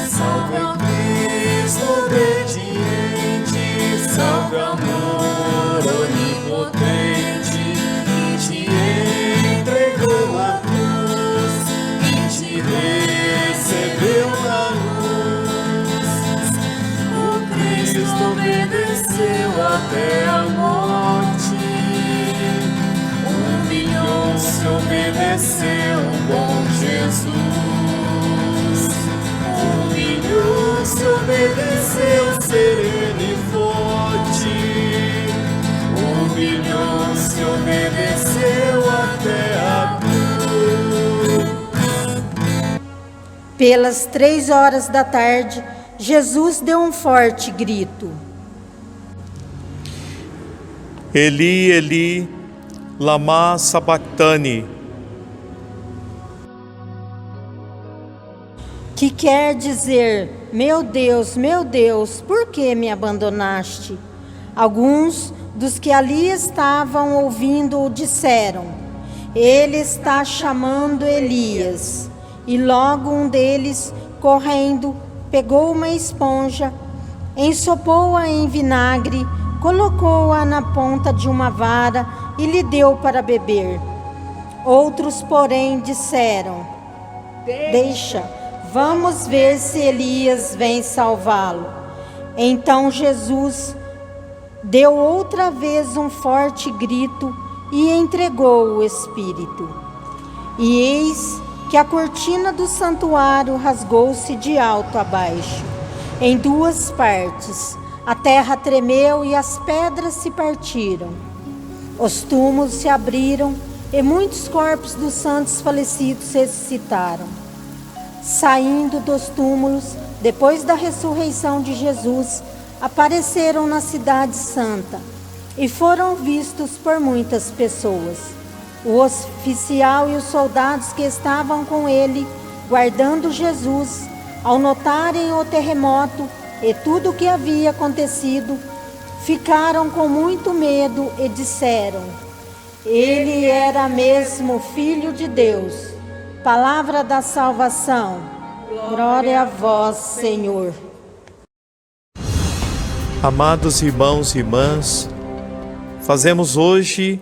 Salve a Cristo obediente, salve amor onipotente, que te entregou a cruz, que te recebeu na luz. O Cristo obedeceu até a morte, humilhou-se, obedeceu o bom Jesus. Humilhou-se, obedeceu, sereno e forte. Humilhou-se, obedeceu até a cruz. Pelas 3 horas da tarde, Jesus deu um forte grito. Eli, Eli, lama sabachthani. Que quer dizer: meu Deus, por que me abandonaste? Alguns dos que ali estavam ouvindo-o disseram: ele está chamando Elias. E logo um deles, correndo, pegou uma esponja, ensopou-a em vinagre, colocou-a na ponta de uma vara e lhe deu para beber. Outros, porém, disseram: deixa, vamos ver se Elias vem salvá-lo. Então Jesus deu outra vez um forte grito e entregou o Espírito. E eis que a cortina do santuário rasgou-se de alto a baixo, em 2 partes. A terra tremeu e as pedras se partiram. Os túmulos se abriram e muitos corpos dos santos falecidos ressuscitaram. Saindo dos túmulos, depois da ressurreição de Jesus, apareceram na cidade santa e foram vistos por muitas pessoas. O oficial e os soldados que estavam com ele, guardando Jesus, ao notarem o terremoto e tudo o que havia acontecido, ficaram com muito medo e disseram: ele era mesmo Filho de Deus. Palavra da salvação. Glória a vós, Senhor. Amados irmãos e irmãs, fazemos hoje,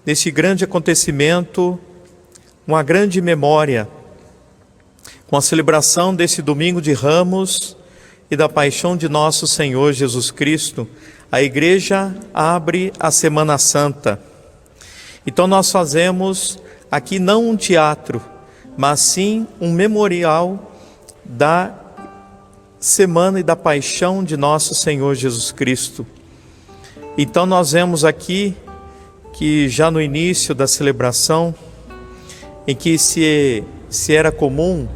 nesse grande acontecimento, uma grande memória, com a celebração desse domingo de Ramos e da paixão de nosso Senhor Jesus Cristo. A igreja abre a Semana Santa. Então nós fazemos aqui não um teatro, mas sim um memorial da semana e da paixão de nosso Senhor Jesus Cristo. Então nós vemos aqui que já no início da celebração, em que se era comum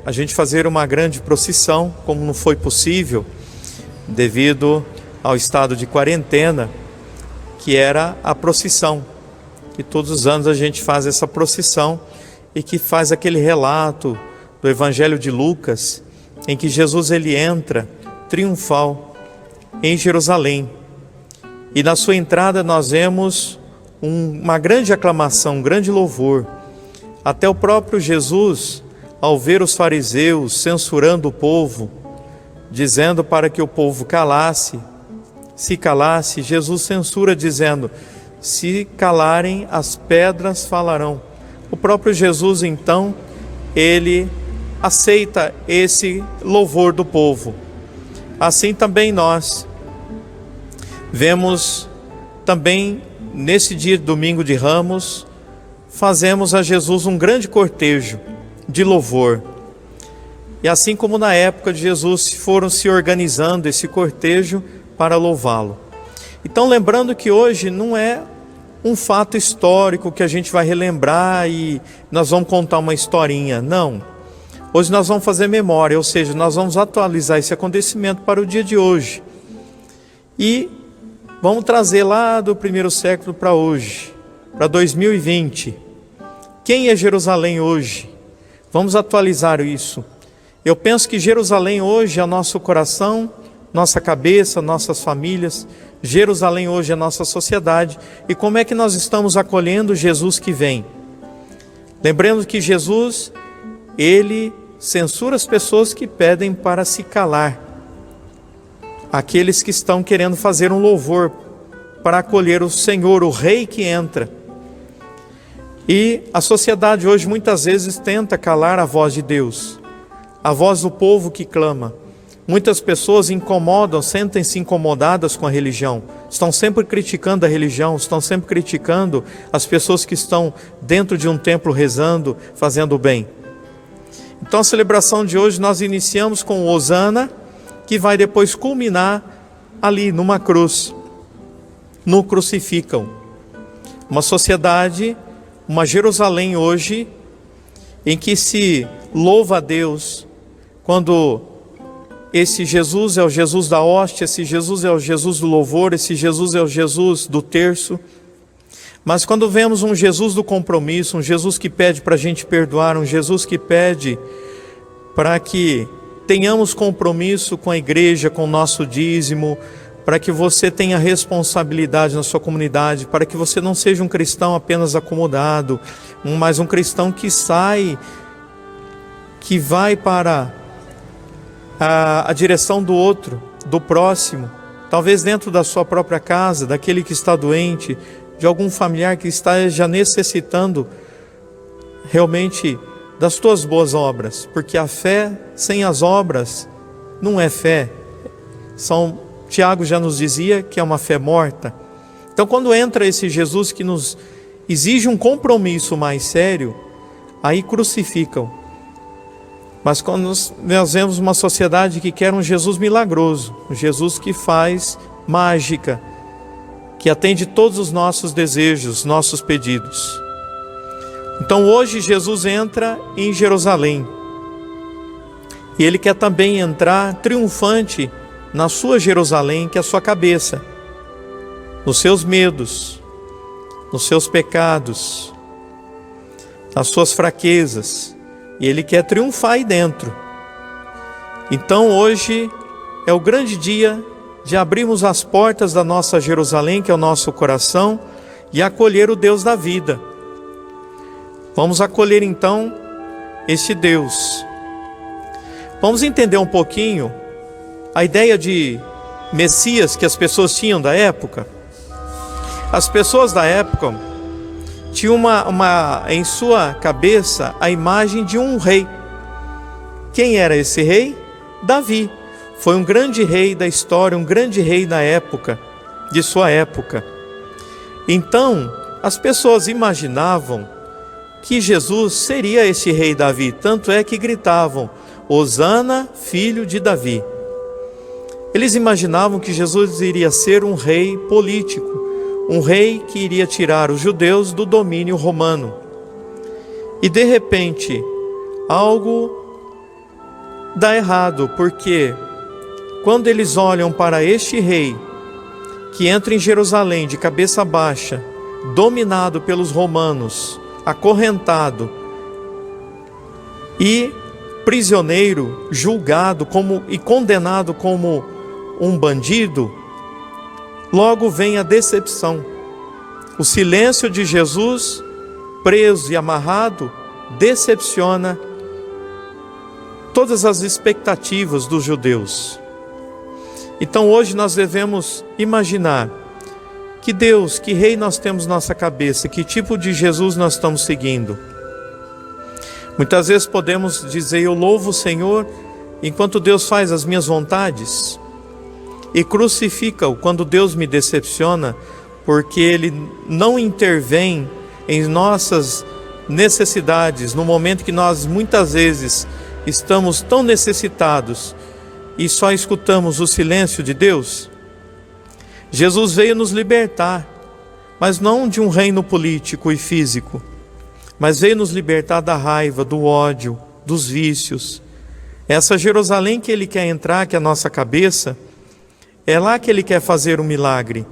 a gente fazer uma grande procissão, como não foi possível devido ao estado de quarentena, que era a procissão, que todos os anos a gente faz essa procissão e que faz aquele relato do Evangelho de Lucas, em que Jesus ele entra triunfal em Jerusalém. E na sua entrada nós vemos uma grande aclamação, um grande louvor. Até o próprio Jesus, ao ver os fariseus censurando o povo, dizendo para que o povo se calasse, Jesus censura dizendo: se calarem, as pedras falarão. O próprio Jesus, então, ele aceita esse louvor do povo. Assim também nós vemos também nesse dia de domingo de Ramos, fazemos a Jesus um grande cortejo de louvor. E assim como na época de Jesus foram se organizando esse cortejo para louvá-lo. Então, lembrando que hoje não é um fato histórico que a gente vai relembrar e nós vamos contar uma historinha, não. Hoje nós vamos fazer memória, ou seja, nós vamos atualizar esse acontecimento para o dia de hoje. E vamos trazer lá do primeiro século para hoje, para 2020. Quem é Jerusalém hoje? Vamos atualizar isso. Eu penso que Jerusalém hoje é nosso coração, nossa cabeça, nossas famílias. Jerusalém hoje é nossa sociedade. E como é que nós estamos acolhendo Jesus que vem? Lembrando que Jesus, Ele censura as pessoas que pedem para se calar. Aqueles que estão querendo fazer um louvor para acolher o Senhor, o Rei que entra. E a sociedade hoje muitas vezes tenta calar a voz de Deus, a voz do povo que clama. Muitas pessoas incomodam, sentem-se incomodadas com a religião, estão sempre criticando a religião, estão sempre criticando as pessoas que estão dentro de um templo rezando, fazendo o bem. Então a celebração de hoje nós iniciamos com o Hosana, que vai depois culminar ali numa cruz, no crucificam. Uma sociedade, uma Jerusalém hoje, em que se louva a Deus, quando esse Jesus é o Jesus da hóstia, esse Jesus é o Jesus do louvor, esse Jesus é o Jesus do terço. Mas quando vemos um Jesus do compromisso, um Jesus que pede para a gente perdoar, um Jesus que pede para que tenhamos compromisso com a igreja, com o nosso dízimo, para que você tenha responsabilidade na sua comunidade, para que você não seja um cristão apenas acomodado, mas um cristão que sai, que vai para a direção do outro, do próximo, talvez dentro da sua própria casa, daquele que está doente, de algum familiar que está já necessitando realmente das tuas boas obras, porque a fé sem as obras não é fé. Tiago já nos dizia que é uma fé morta. Então quando entra esse Jesus que nos exige um compromisso mais sério, aí crucificam. Mas quando nós vemos uma sociedade que quer um Jesus milagroso, um Jesus que faz mágica, que atende todos os nossos desejos, nossos pedidos. Então hoje Jesus entra em Jerusalém. E Ele quer também entrar triunfante na sua Jerusalém, que é a sua cabeça, nos seus medos, nos seus pecados, nas suas fraquezas. E Ele quer triunfar aí dentro. Então hoje é o grande dia de abrirmos as portas da nossa Jerusalém, que é o nosso coração, e acolher o Deus da vida. Vamos acolher então este Deus. Vamos entender um pouquinho a ideia de Messias que as pessoas tinham da época. As pessoas da época tinham em sua cabeça a imagem de um rei. Quem era esse rei? Davi. Foi um grande rei da história, um grande rei da época, de sua época. Então, as pessoas imaginavam que Jesus seria esse rei Davi, tanto é que gritavam: Hosana, filho de Davi. Eles imaginavam que Jesus iria ser um rei político, um rei que iria tirar os judeus do domínio romano. E de repente, algo dá errado, porque quando eles olham para este rei, que entra em Jerusalém de cabeça baixa, dominado pelos romanos, acorrentado e prisioneiro, julgado e condenado como um bandido, logo vem a decepção. O silêncio de Jesus, preso e amarrado, decepciona todas as expectativas dos judeus. Então hoje nós devemos imaginar que Deus, que rei nós temos na nossa cabeça, que tipo de Jesus nós estamos seguindo. Muitas vezes podemos dizer: eu louvo o Senhor enquanto Deus faz as minhas vontades, e crucifica-o quando Deus me decepciona, porque Ele não intervém em nossas necessidades, no momento que nós muitas vezes estamos tão necessitados e só escutamos o silêncio de Deus. Jesus veio nos libertar, mas não de um reino político e físico, mas veio nos libertar da raiva, do ódio, dos vícios. Essa Jerusalém que Ele quer entrar, que é a nossa cabeça, é lá que Ele quer fazer um milagre,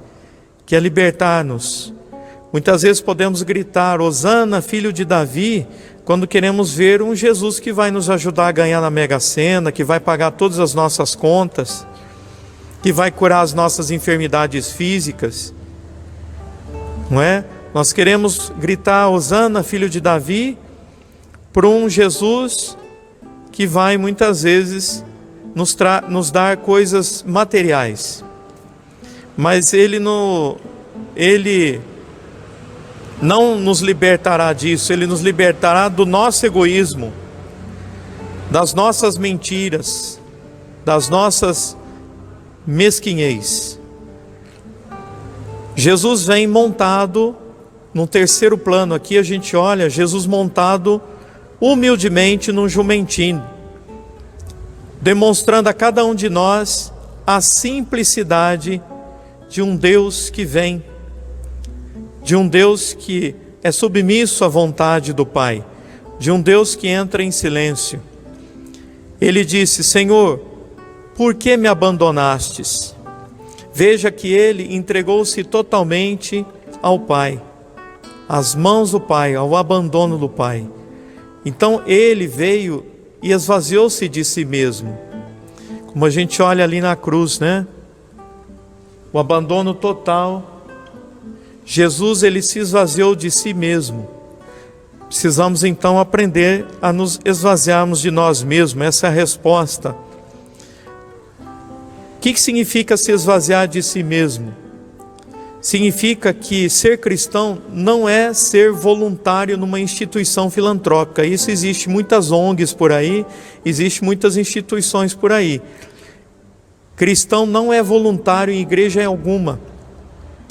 que é libertar-nos. Muitas vezes podemos gritar, Hosana, filho de Davi, quando queremos ver um Jesus que vai nos ajudar a ganhar na Mega Sena, que vai pagar todas as nossas contas, que vai curar as nossas enfermidades físicas, não é? Nós queremos gritar, Hosana, filho de Davi, por um Jesus que vai muitas vezes nos dar coisas materiais, mas Ele não nos libertará disso. Ele nos libertará do nosso egoísmo, das nossas mentiras, das nossas mesquinhez. Jesus vem montado, no terceiro plano aqui a gente olha, Jesus montado humildemente num jumentinho, demonstrando a cada um de nós a simplicidade de um Deus que vem, de um Deus que é submisso à vontade do Pai, de um Deus que entra em silêncio. Ele disse, Senhor, por que me abandonastes? Veja que ele entregou-se totalmente ao Pai, às mãos do Pai, ao abandono do Pai. Então ele veio e esvaziou-se de si mesmo. Como a gente olha ali na cruz, né? O abandono total. Jesus, ele se esvaziou de si mesmo. Precisamos então aprender a nos esvaziarmos de nós mesmos. Essa é a resposta. O que significa se esvaziar de si mesmo? Significa que ser cristão não é ser voluntário numa instituição filantrópica. Isso existe muitas ONGs por aí, existe muitas instituições por aí. Cristão não é voluntário em igreja alguma.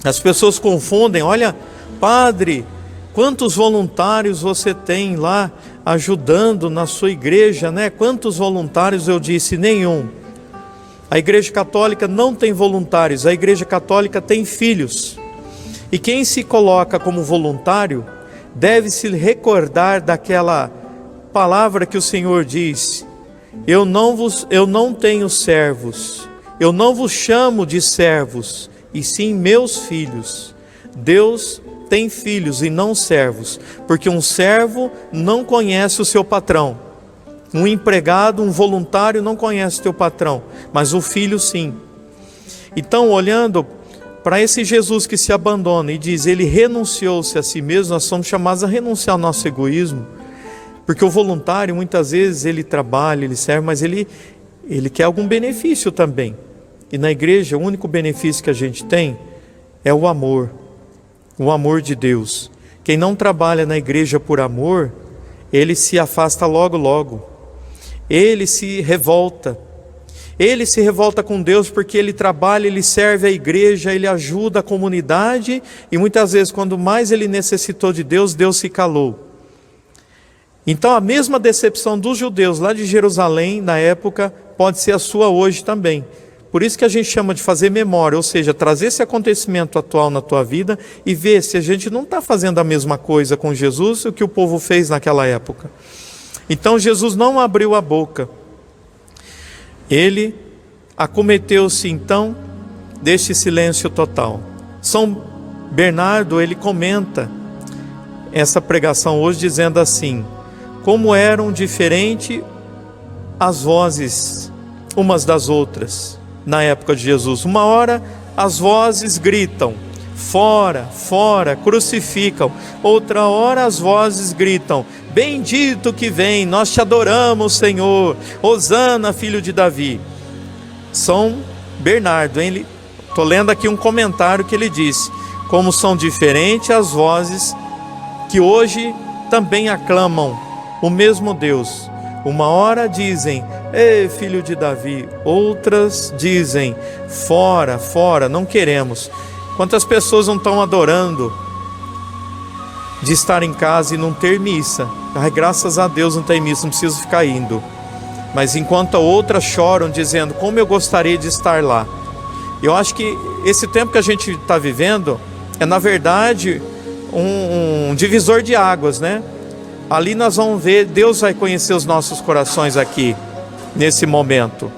As pessoas confundem, olha, padre, quantos voluntários você tem lá ajudando na sua igreja, né? Quantos voluntários? Eu disse, nenhum. A Igreja Católica não tem voluntários, a Igreja Católica tem filhos. E quem se coloca como voluntário deve se recordar daquela palavra que o Senhor diz: eu não tenho servos, eu não vos chamo de servos, e sim meus filhos. Deus tem filhos e não servos, porque um servo não conhece o seu patrão. Um empregado, um voluntário não conhece o teu patrão, mas o filho sim. Então, olhando para esse Jesus que se abandona e diz, ele renunciou-se a si mesmo, nós somos chamados a renunciar ao nosso egoísmo, porque o voluntário, muitas vezes, ele trabalha, ele serve, mas ele quer algum benefício também. E na igreja, o único benefício que a gente tem é o amor de Deus. Quem não trabalha na igreja por amor, ele se afasta logo, logo. Ele se revolta com Deus porque ele trabalha, ele serve a igreja, ele ajuda a comunidade e muitas vezes quando mais ele necessitou de Deus, Deus se calou. Então a mesma decepção dos judeus lá de Jerusalém na época pode ser a sua hoje também. Por isso que a gente chama de fazer memória, ou seja, trazer esse acontecimento atual na tua vida e ver se a gente não está fazendo a mesma coisa com Jesus o que o povo fez naquela época. Então Jesus não abriu a boca. Ele acometeu-se então deste silêncio total. São Bernardo, ele comenta essa pregação hoje dizendo assim: como eram diferentes as vozes umas das outras na época de Jesus. Uma hora as vozes gritam, fora, fora, crucificam. Outra hora as vozes gritam, bendito que vem, nós te adoramos, Senhor, Hosana, filho de Davi. São Bernardo, hein? Estou lendo aqui um comentário que ele disse, como são diferentes as vozes que hoje também aclamam o mesmo Deus. Uma hora dizem, ei, filho de Davi, outras dizem, fora, fora, não queremos. Quantas pessoas não estão adorando de estar em casa e não ter missa? Ai, graças a Deus não tem missa, não preciso ficar indo. Mas enquanto outras choram dizendo, como eu gostaria de estar lá. Eu acho que esse tempo que a gente está vivendo é na verdade um divisor de águas, né? Ali nós vamos ver, Deus vai conhecer os nossos corações aqui, nesse momento,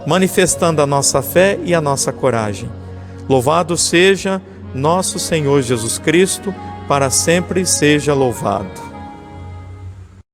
manifestando a nossa fé e a nossa coragem. Louvado seja nosso Senhor Jesus Cristo, para sempre seja louvado.